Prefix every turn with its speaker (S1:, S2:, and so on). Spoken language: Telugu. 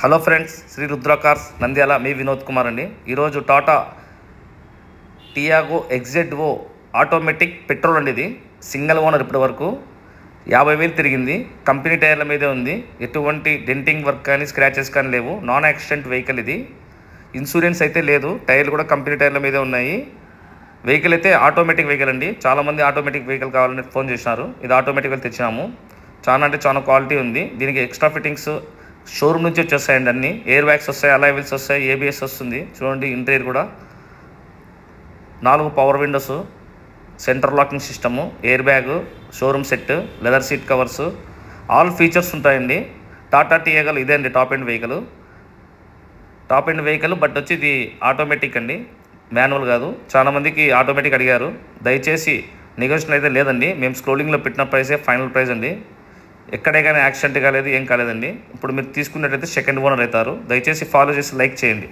S1: Hello friends, Sri Rudra cars Nandyal, మీ వినోద్ కుమార్ అండి. ఈరోజు Tata Tiago X Z O automatic petrol అండి. ఇది సింగిల్ ఓనర్, ఇప్పటి వరకు 50,000 తిరిగింది. కంపెనీ టైర్ల మీదే ఉంది. ఎటువంటి డెంటింగ్ వర్క్ కానీ స్క్రాచెస్ కానీ లేవు. నాన్ యాక్సిడెంట్ వెహికల్ ఇది. ఇన్సూరెన్స్ అయితే లేదు. టైర్లు కూడా కంపెనీ టైర్ల మీదే ఉన్నాయి. వెహికల్ అయితే ఆటోమేటిక్ వెహికల్ అండి. చాలామంది ఆటోమేటిక్ వెహికల్ కావాలని ఫోన్ చేసినారు. ఇది ఆటోమేటిక్ వెహికల్ తెచ్చినాము. చాలా అంటే చాలా క్వాలిటీ ఉంది. దీనికి ఎక్స్ట్రా ఫిట్టింగ్స్ షోరూమ్ నుంచి వచ్చేస్తాయండి. అన్ని ఎయిర్ బ్యాగ్స్ వస్తాయి, అలాయ్ వీల్స్ వస్తాయి, ఏబిఎస్ వస్తుంది. చూడండి, ఇంటీరియర్ కూడా 4 power Windows, centre locking system, air bag, showroom set, leather seat covers, all features ఉంటాయండి. టాటా టియాగో ఇదే అండి టాప్ ఎండ్ వెహికల్. బట్ వచ్చి ఇది ఆటోమేటిక్ అండి, మాన్యువల్ కాదు. చాలామందికి ఆటోమేటిక్ అడిగారు. దయచేసి నెగోషియేషన్ అయితే లేదండి. మేము స్క్రోలింగ్లో పెట్టిన ప్రైసే ఫైనల్ ప్రైస్ అండి. ఎక్కడే కానీ యాక్సిడెంట్ కాలేదు, ఏం కాలేదండి. ఇప్పుడు మీరు తీసుకున్నట్లయితే సెకండ్ ఓనర్ అవుతారు. దయచేసి ఫాలో చేసి లైక్ చేయండి.